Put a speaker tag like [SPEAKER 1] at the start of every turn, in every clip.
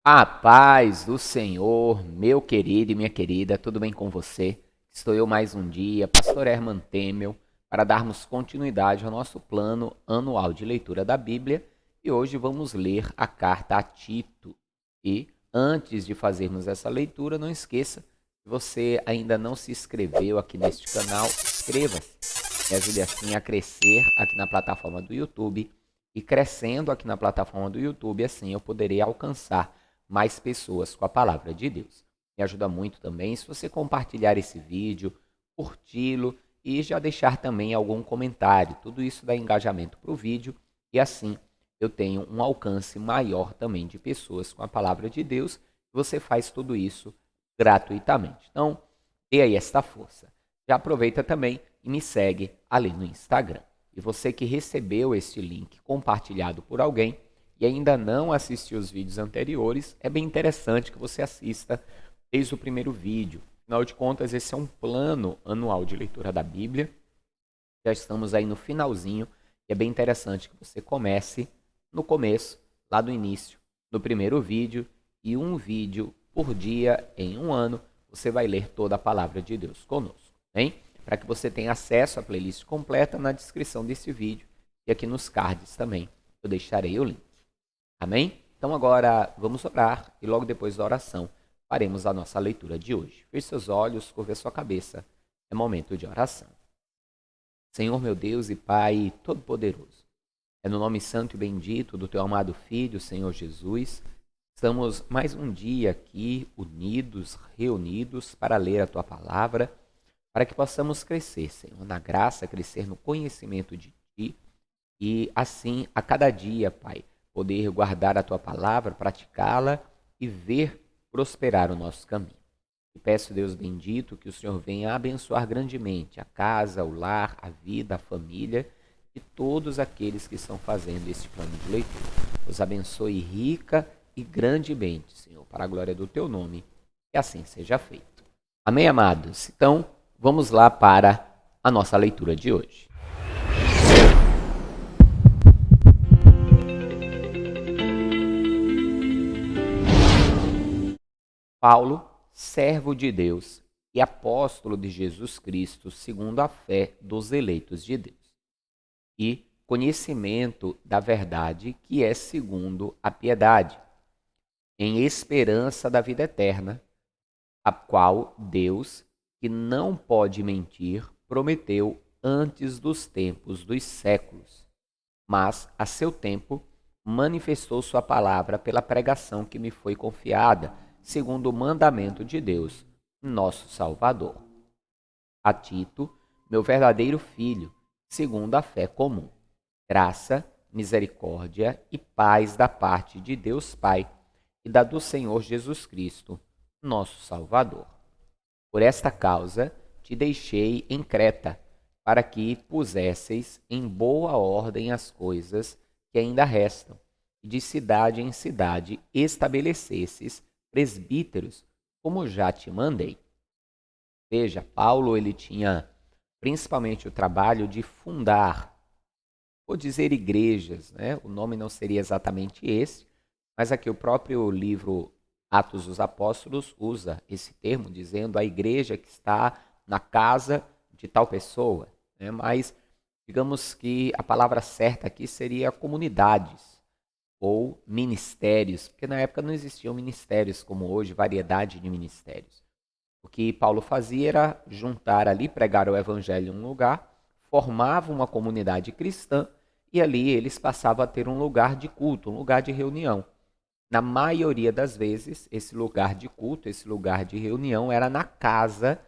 [SPEAKER 1] A paz do Senhor, meu querido e minha querida, tudo bem com você? Estou eu mais um dia, Pastor Herman Temel, para darmos continuidade ao nosso plano anual de leitura da Bíblia e hoje vamos ler a carta a Tito. E antes de fazermos essa leitura, não esqueça, se você ainda não se inscreveu aqui neste canal, inscreva-se. Me ajude assim a crescer aqui na plataforma do YouTube e crescendo aqui na plataforma do YouTube, assim eu poderei alcançar mais pessoas com a palavra de Deus. Me ajuda muito também se você compartilhar esse vídeo, curti-lo e já deixar também algum comentário. Tudo isso dá engajamento para o vídeo e assim eu tenho um alcance maior também de pessoas com a palavra de Deus. Você faz tudo isso gratuitamente. Então, dê aí esta força. Já aproveita também e me segue ali no Instagram. E você que recebeu este link compartilhado por alguém e ainda não assistiu os vídeos anteriores, é bem interessante que você assista desde o primeiro vídeo. Afinal de contas, esse é um plano anual de leitura da Bíblia. Já estamos aí no finalzinho e é bem interessante que você comece no começo, lá do início, no primeiro vídeo, e um vídeo por dia em um ano, você vai ler toda a palavra de Deus conosco, hein? Para que você tenha acesso à playlist completa na descrição desse vídeo e aqui nos cards também eu deixarei o link. Amém? Então agora vamos orar e logo depois da oração faremos a nossa leitura de hoje. Feche seus olhos, curva a sua cabeça. É momento de oração. Senhor meu Deus e Pai Todo-Poderoso, é no nome santo e bendito do Teu amado Filho, Senhor Jesus, estamos mais um dia aqui unidos, reunidos para ler a Tua palavra, para que possamos crescer, Senhor, na graça, crescer no conhecimento de Ti e assim a cada dia, Pai, poder guardar a Tua palavra, praticá-la e ver prosperar o nosso caminho. E peço, Deus bendito, que o Senhor venha abençoar grandemente a casa, o lar, a vida, a família de todos aqueles que estão fazendo este plano de leitura. Os abençoe rica e grandemente, Senhor, para a glória do Teu nome, que assim seja feito. Amém, amados? Então, vamos lá para a nossa leitura de hoje. Paulo, servo de Deus e apóstolo de Jesus Cristo, segundo a fé dos eleitos de Deus, e conhecimento da verdade que é segundo a piedade, em esperança da vida eterna, a qual Deus, que não pode mentir, prometeu antes dos tempos dos séculos, mas a seu tempo manifestou sua palavra pela pregação que me foi confiada, segundo o mandamento de Deus, nosso Salvador. A Tito, meu verdadeiro filho, segundo a fé comum. Graça, misericórdia e paz da parte de Deus Pai e da do Senhor Jesus Cristo, nosso Salvador. Por esta causa te deixei em Creta, para que pusesseis em boa ordem as coisas que ainda restam, e de cidade em cidade estabelecesses presbíteros, como já te mandei. Veja, Paulo ele tinha principalmente o trabalho de fundar, vou dizer igrejas, né? O nome não seria exatamente esse, mas aqui o próprio livro Atos dos Apóstolos usa esse termo, dizendo a igreja que está na casa de tal pessoa, né? Mas digamos que a palavra certa aqui seria comunidades ou ministérios, porque na época não existiam ministérios como hoje, variedade de ministérios. O que Paulo fazia era juntar ali, pregar o evangelho em um lugar, formava uma comunidade cristã e ali eles passavam a ter um lugar de culto, um lugar de reunião. Na maioria das vezes, esse lugar de culto, esse lugar de reunião era na casa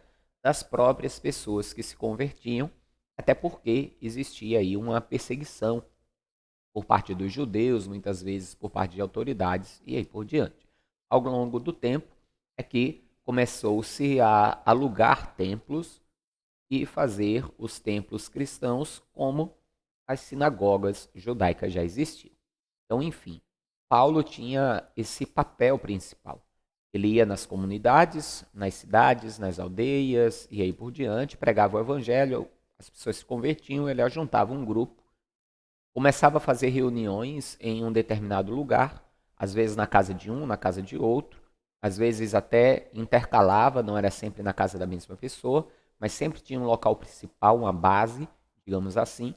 [SPEAKER 1] das próprias pessoas que se convertiam, até porque existia aí uma perseguição por parte dos judeus, muitas vezes por parte de autoridades e aí por diante. Ao longo do tempo é que começou-se a alugar templos e fazer os templos cristãos como as sinagogas judaicas já existiam. Então, enfim, Paulo tinha esse papel principal. Ele ia nas comunidades, nas cidades, nas aldeias e aí por diante, pregava o evangelho, as pessoas se convertiam, ele ajuntava um grupo, começava a fazer reuniões em um determinado lugar, às vezes na casa de um, na casa de outro, às vezes até intercalava, não era sempre na casa da mesma pessoa, mas sempre tinha um local principal, uma base, digamos assim.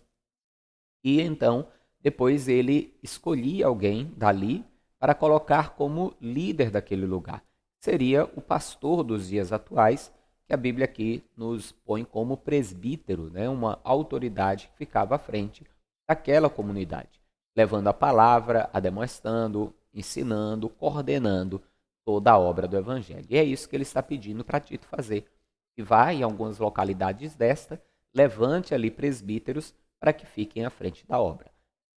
[SPEAKER 1] E então, depois ele escolhia alguém dali para colocar como líder daquele lugar. Seria o pastor dos dias atuais, que a Bíblia aqui nos põe como presbítero, né? Uma autoridade que ficava à frente daquela comunidade, levando a palavra, ademoestando, ensinando, coordenando toda a obra do Evangelho. E é isso que ele está pedindo para Tito fazer. Que vá em algumas localidades desta, levante ali presbíteros para que fiquem à frente da obra.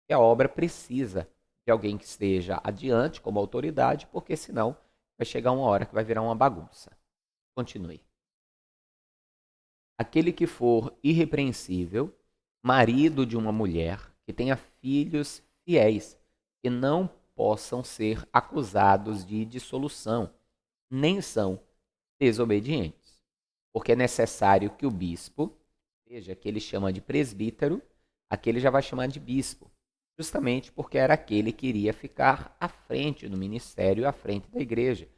[SPEAKER 1] E a obra precisa de alguém que esteja adiante como autoridade, porque senão vai chegar uma hora que vai virar uma bagunça. Continue. Aquele que for irrepreensível, marido de uma mulher, que tenha filhos fiéis, que não possam ser acusados de dissolução, nem são desobedientes. Porque é necessário que o bispo, veja, que ele chama de presbítero, aquele já vai chamar de bispo, justamente porque era aquele que iria ficar à frente do ministério, à frente da igreja,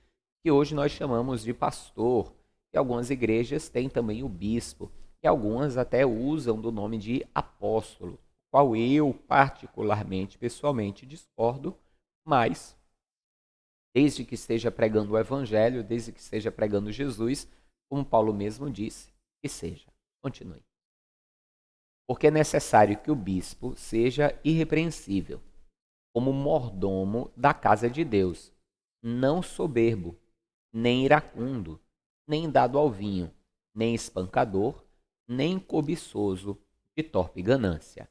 [SPEAKER 1] que hoje nós chamamos de pastor, e algumas igrejas têm também o bispo, e algumas até usam do nome de apóstolo, qual eu particularmente, pessoalmente, discordo, mas desde que esteja pregando o evangelho, desde que esteja pregando Jesus, como Paulo mesmo disse, que seja. Continue. Porque é necessário que o bispo seja irrepreensível, como mordomo da casa de Deus, não soberbo, nem iracundo, nem dado ao vinho, nem espancador, nem cobiçoso de torpe ganância,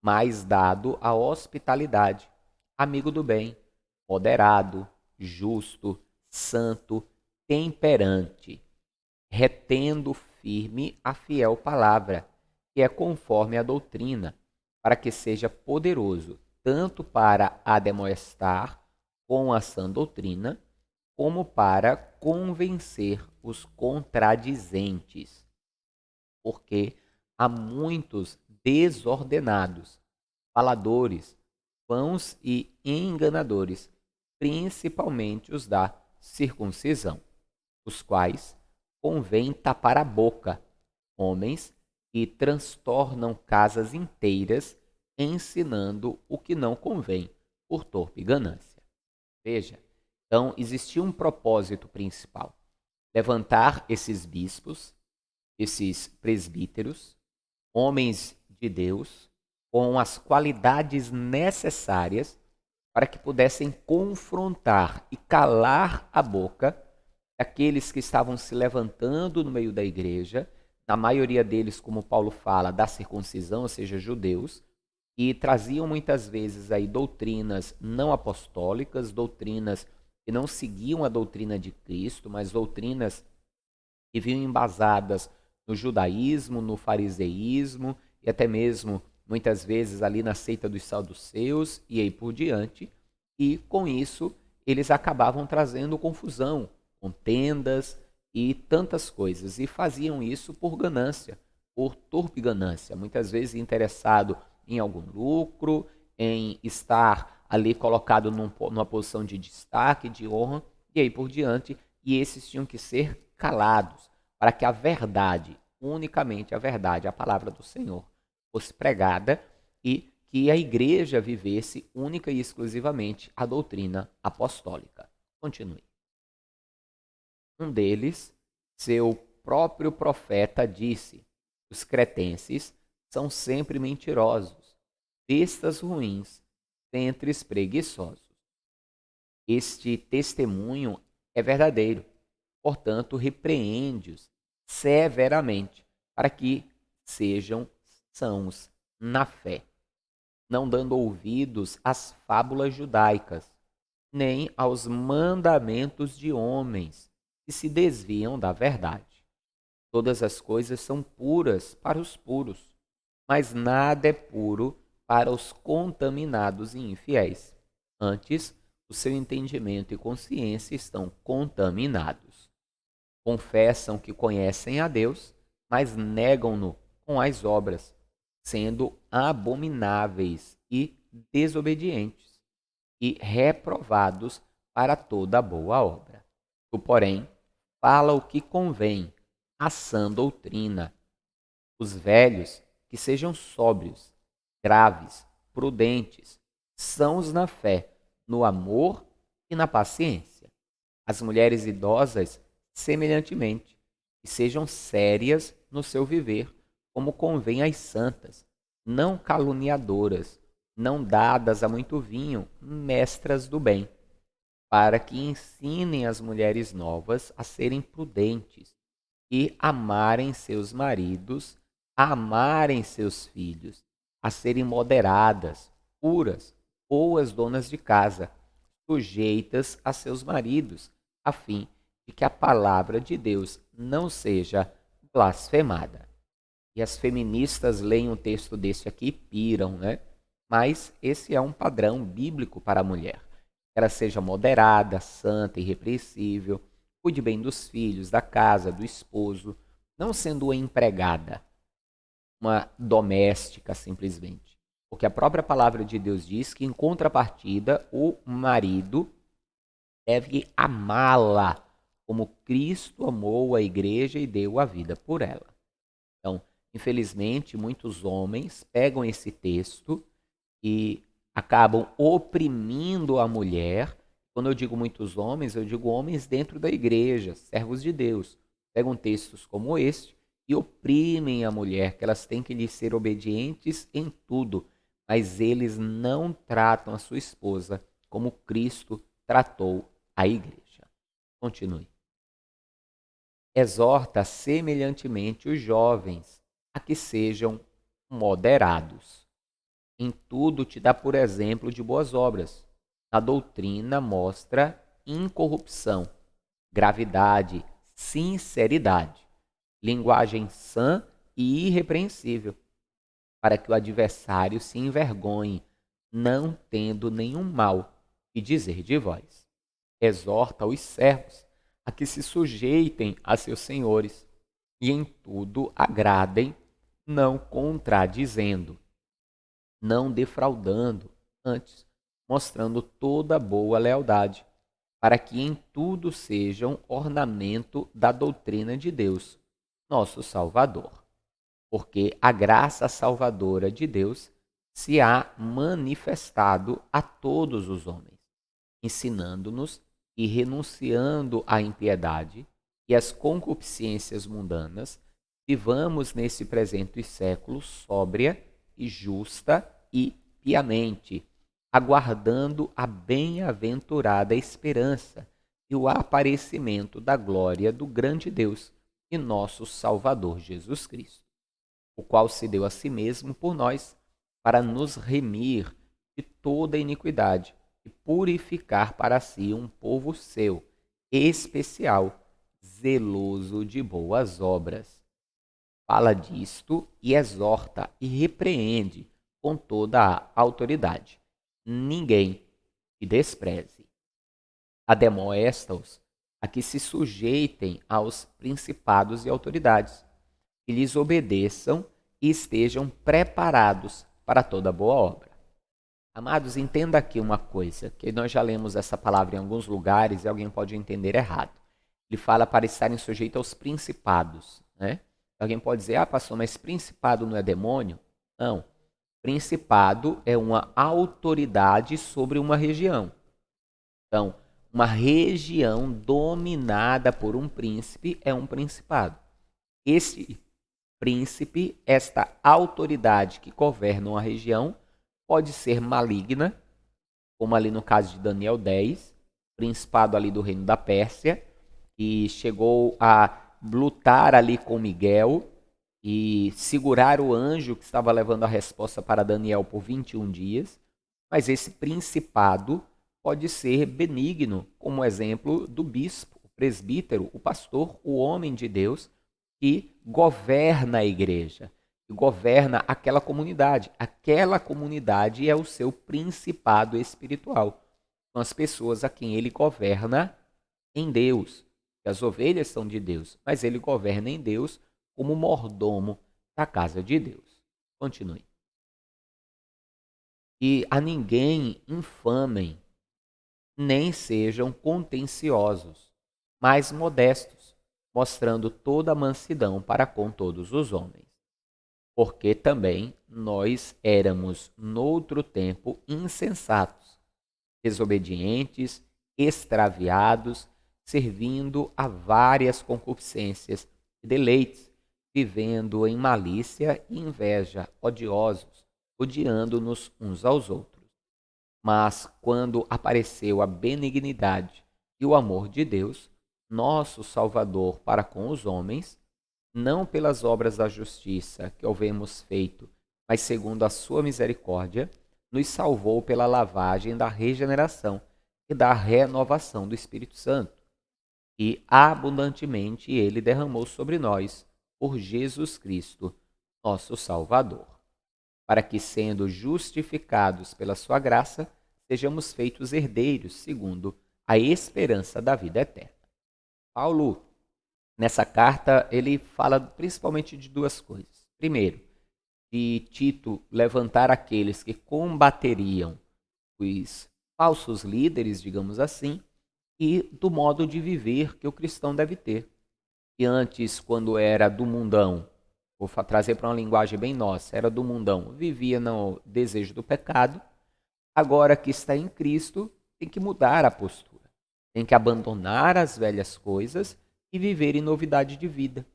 [SPEAKER 1] mas dado à hospitalidade, amigo do bem, moderado, justo, santo, temperante, retendo firme a fiel palavra, que é conforme a doutrina, para que seja poderoso tanto para ademoestar com a sã doutrina, como para convencer os contradizentes. Porque há muitos desordenados, faladores, vãos e enganadores, principalmente os da circuncisão, os quais convém tapar a boca, homens que transtornam casas inteiras, ensinando o que não convém, por torpe ganância. Veja, então existia um propósito principal: levantar esses bispos, esses presbíteros, homens de Deus, com as qualidades necessárias para que pudessem confrontar e calar a boca daqueles que estavam se levantando no meio da igreja, na maioria deles, como Paulo fala, da circuncisão, ou seja, judeus, e traziam muitas vezes aí doutrinas não apostólicas, doutrinas que não seguiam a doutrina de Cristo, mas doutrinas que vinham embasadas no judaísmo, no fariseísmo e até mesmo muitas vezes ali na seita dos saduceus e aí por diante. E com isso eles acabavam trazendo confusão, contendas e tantas coisas. E faziam isso por ganância, por torpe ganância, muitas vezes interessado em algum lucro, em estar ali colocado numa posição de destaque, de honra, e aí por diante. E esses tinham que ser calados, para que a verdade, unicamente a verdade, a palavra do Senhor, fosse pregada e que a igreja vivesse única e exclusivamente a doutrina apostólica. Continue. Um deles, seu próprio profeta, disse: os cretenses são sempre mentirosos, bestas ruins, ventres preguiçosos. Este testemunho é verdadeiro. Portanto, repreende-os severamente, para que sejam sãos na fé, não dando ouvidos às fábulas judaicas, nem aos mandamentos de homens que se desviam da verdade. Todas as coisas são puras para os puros, mas nada é puro para os contaminados e infiéis. Antes, o seu entendimento e consciência estão contaminados. Confessam que conhecem a Deus, mas negam-no com as obras, sendo abomináveis e desobedientes. e reprovados para toda boa obra. Tu, porém, fala o que convém, a sã doutrina. Os velhos que sejam sóbrios, graves, prudentes, sãos na fé, no amor e na paciência. As mulheres idosas, semelhantemente, que sejam sérias no seu viver, como convém às santas, não caluniadoras, não dadas a muito vinho, mestras do bem, para que ensinem as mulheres novas a serem prudentes e amarem seus maridos, a amarem seus filhos, a serem moderadas, puras, boas donas de casa, sujeitas a seus maridos, a fim de que a palavra de Deus não seja blasfemada. E as feministas leem um texto desse aqui e piram, né? Mas esse é um padrão bíblico para a mulher. Que ela seja moderada, santa, irrepreensível, cuide bem dos filhos, da casa, do esposo, não sendo uma empregada, uma doméstica simplesmente. Porque a própria palavra de Deus diz que, em contrapartida, o marido deve amá-la como Cristo amou a igreja e deu a vida por ela. Então, infelizmente, muitos homens pegam esse texto e acabam oprimindo a mulher. Quando eu digo muitos homens, eu digo homens dentro da igreja, servos de Deus. Pegam textos como este e oprimem a mulher, que elas têm que lhe ser obedientes em tudo, mas eles não tratam a sua esposa como Cristo tratou a igreja. Continue. Exorta semelhantemente os jovens a que sejam moderados. Em tudo te dá por exemplo de boas obras. A doutrina mostra incorrupção, gravidade, sinceridade, linguagem sã e irrepreensível, para que o adversário se envergonhe, não tendo nenhum mal que dizer de vós. Exorta os servos a que se sujeitem a seus senhores e em tudo agradem, não contradizendo, não defraudando, antes mostrando toda boa lealdade, para que em tudo sejam ornamento da doutrina de Deus, nosso Salvador. Porque a graça salvadora de Deus se há manifestado a todos os homens, ensinando-nos e renunciando à impiedade e às concupiscências mundanas, vivamos nesse presente século sóbria e justa e piamente, aguardando a bem-aventurada esperança e o aparecimento da glória do grande Deus e nosso Salvador Jesus Cristo, o qual se deu a si mesmo por nós para nos remir de toda iniquidade e purificar para si um povo seu, especial, zeloso de boas obras. Fala disto e exorta e repreende com toda a autoridade. Ninguém te despreze. Admoesta-os a que se sujeitem aos principados e autoridades, que lhes obedeçam e estejam preparados para toda boa obra. Amados, entenda aqui uma coisa, que nós já lemos essa palavra em alguns lugares e alguém pode entender errado. Ele fala para estarem sujeitos aos principados, né? Alguém pode dizer, pastor, mas principado não é demônio? Não. Principado é uma autoridade sobre uma região. Então, uma região dominada por um príncipe é um principado. Esse príncipe, esta autoridade que governa uma região, pode ser maligna, como ali no caso de Daniel 10, principado ali do reino da Pérsia, que chegou a lutar ali com Miguel e segurar o anjo que estava levando a resposta para Daniel por 21 dias. Mas esse principado pode ser benigno, como exemplo do bispo, o presbítero, o pastor, o homem de Deus, que governa a igreja, que governa aquela comunidade. Aquela comunidade é o seu principado espiritual. São as pessoas a quem ele governa em Deus. As ovelhas são de Deus, mas ele governa em Deus como mordomo da casa de Deus. Continue. E a ninguém infamem, nem sejam contenciosos, mas modestos, mostrando toda a mansidão para com todos os homens. Porque também nós éramos, noutro tempo, insensatos, desobedientes, extraviados, servindo a várias concupiscências e deleites, vivendo em malícia e inveja, odiosos, odiando-nos uns aos outros. Mas quando apareceu a benignidade e o amor de Deus, nosso Salvador para com os homens, não pelas obras da justiça que houvemos feito, mas segundo a sua misericórdia, nos salvou pela lavagem da regeneração e da renovação do Espírito Santo. E abundantemente ele derramou sobre nós, por Jesus Cristo, nosso Salvador, para que, sendo justificados pela sua graça, sejamos feitos herdeiros segundo a esperança da vida eterna. Paulo, nessa carta, ele fala principalmente de duas coisas. Primeiro, de Tito levantar aqueles que combateriam os falsos líderes, digamos assim, e do modo de viver que o cristão deve ter. E antes, quando era do mundão, vou trazer para uma linguagem bem nossa, era do mundão, vivia no desejo do pecado, agora que está em Cristo, tem que mudar a postura, tem que abandonar as velhas coisas e viver em novidade de vida,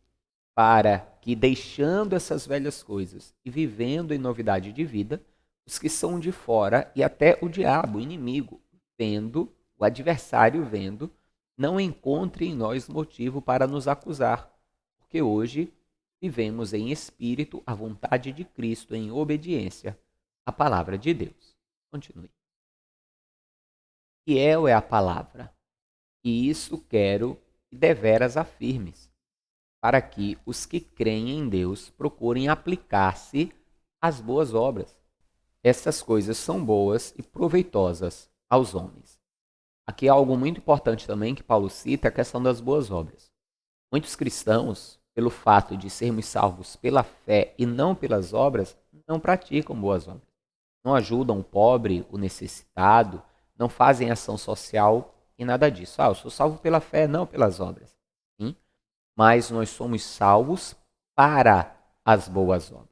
[SPEAKER 1] para que, deixando essas velhas coisas e vivendo em novidade de vida, os que são de fora e até o diabo, o inimigo, vendo, o adversário vendo, não encontre em nós motivo para nos acusar, porque hoje vivemos em espírito a vontade de Cristo em obediência à palavra de Deus. Continue. Fiel é a palavra, e isso quero que deveras afirmes, para que os que creem em Deus procurem aplicar-se às boas obras. Essas coisas são boas e proveitosas aos homens. Aqui há algo muito importante também que Paulo cita, a questão das boas obras. Muitos cristãos, pelo fato de sermos salvos pela fé e não pelas obras, não praticam boas obras. Não ajudam o pobre, o necessitado, não fazem ação social e nada disso. Eu sou salvo pela fé, não pelas obras. Sim? Mas nós somos salvos para as boas obras.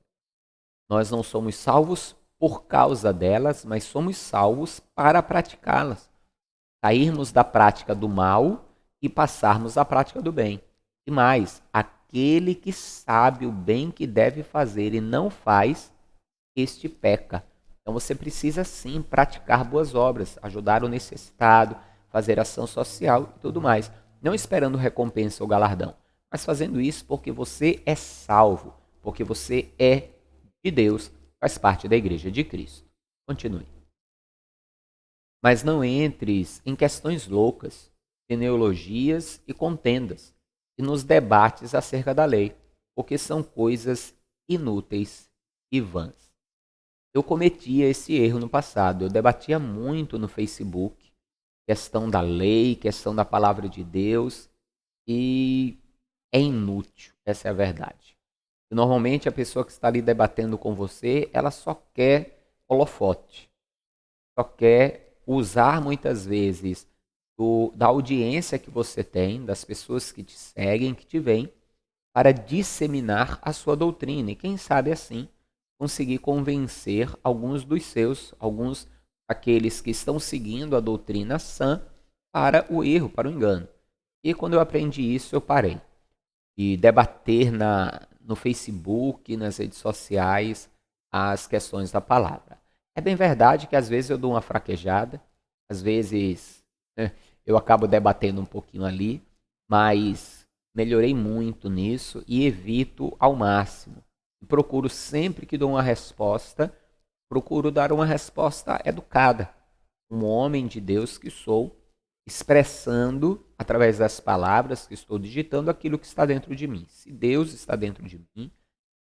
[SPEAKER 1] Nós não somos salvos por causa delas, mas somos salvos para praticá-las. Sairmos da prática do mal e passarmos à prática do bem. E mais, aquele que sabe o bem que deve fazer e não faz, este peca. Então você precisa sim praticar boas obras, ajudar o necessitado, fazer ação social e tudo mais. Não esperando recompensa ou galardão, mas fazendo isso porque você é salvo, porque você é de Deus, faz parte da Igreja de Cristo. Continue. Mas não entres em questões loucas, genealogias e contendas, e nos debates acerca da lei, porque são coisas inúteis e vãs. Eu cometia esse erro no passado, eu debatia muito no Facebook, questão da lei, questão da palavra de Deus, e é inútil, essa é a verdade. E normalmente a pessoa que está ali debatendo com você, ela só quer holofote, só quer usar muitas vezes da audiência que você tem, das pessoas que te seguem, que te veem, para disseminar a sua doutrina. E quem sabe assim conseguir convencer alguns dos seus, alguns aqueles que estão seguindo a doutrina sã para o erro, para o engano. E quando eu aprendi isso, eu parei de debater no Facebook, nas redes sociais, as questões da palavra. É bem verdade que às vezes eu dou uma fraquejada, às vezes eu acabo debatendo um pouquinho ali, mas melhorei muito nisso e evito ao máximo. Procuro sempre que dou uma resposta, procuro dar uma resposta educada. Um homem de Deus que sou, expressando através das palavras que estou digitando aquilo que está dentro de mim. Se Deus está dentro de mim,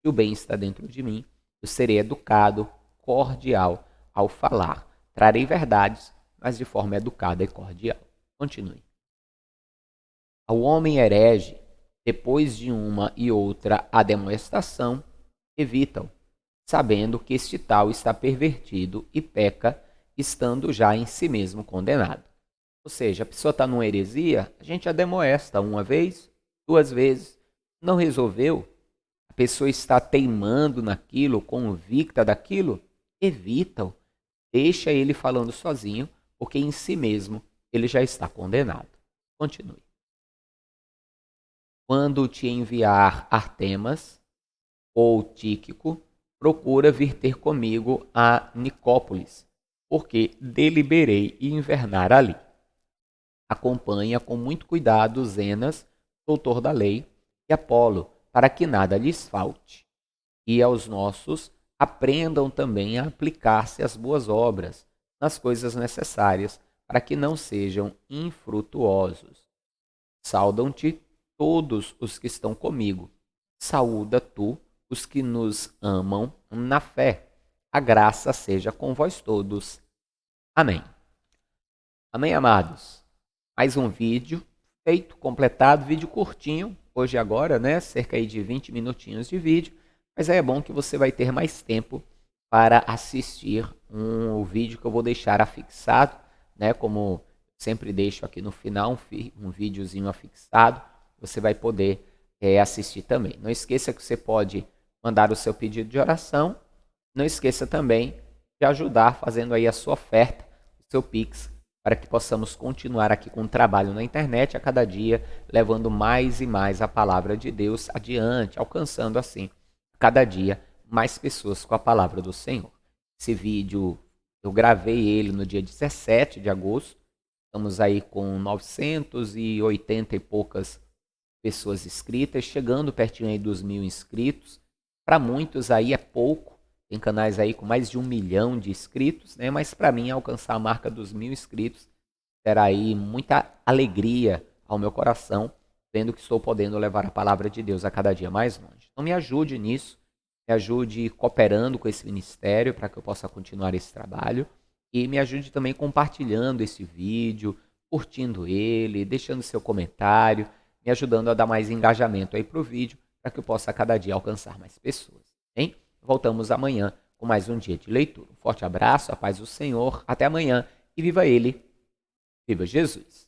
[SPEAKER 1] se o bem está dentro de mim, eu serei educado, cordial ao falar. Trarei verdades, mas de forma educada e cordial. Continue. Ao homem herege, depois de uma e outra ademoestação, evita-o, sabendo que este tal está pervertido e peca, estando já em si mesmo condenado. Ou seja, a pessoa está numa heresia, a gente admoesta uma vez, duas vezes, não resolveu, a pessoa está teimando naquilo, convicta daquilo, evita-o, deixa ele falando sozinho, porque em si mesmo ele já está condenado. Continue. Quando te enviar Artemas ou Tíquico, procura vir ter comigo a Nicópolis, porque deliberei invernar ali. Acompanha com muito cuidado Zenas, doutor da lei, e Apolo, para que nada lhes falte. E aos nossos aprendam também a aplicar-se às boas obras, nas coisas necessárias, para que não sejam infrutuosos. Saudam-te todos os que estão comigo. Saúda tu os que nos amam na fé. A graça seja com vós todos. Amém. Amém, amados? Mais um vídeo feito, completado, vídeo curtinho, hoje e agora, né? Cerca aí de 20 minutinhos de vídeo, mas é bom que você vai ter mais tempo para assistir um vídeo que eu vou deixar afixado, né? Como sempre deixo aqui no final um videozinho afixado, você vai poder assistir também. Não esqueça que você pode mandar o seu pedido de oração, não esqueça também de ajudar fazendo aí a sua oferta, o seu Pix, para que possamos continuar aqui com o trabalho na internet a cada dia, levando mais e mais a palavra de Deus adiante, alcançando assim, cada dia, mais pessoas com a palavra do Senhor. Esse vídeo, eu gravei ele no dia 17 de agosto, estamos aí com 980 e poucas pessoas inscritas, chegando pertinho aí dos 1.000 inscritos. Para muitos aí é pouco, tem canais aí com mais de 1 milhão de inscritos, né? Mas para mim alcançar a marca dos 1.000 inscritos terá aí muita alegria ao meu coração, vendo que estou podendo levar a palavra de Deus a cada dia mais longe. Então me ajude nisso, me ajude cooperando com esse ministério para que eu possa continuar esse trabalho e me ajude também compartilhando esse vídeo, curtindo ele, deixando seu comentário, me ajudando a dar mais engajamento aí para o vídeo para que eu possa a cada dia alcançar mais pessoas, hein? Voltamos amanhã com mais um dia de leitura. Um forte abraço, a paz do Senhor, até amanhã e viva Ele, viva Jesus!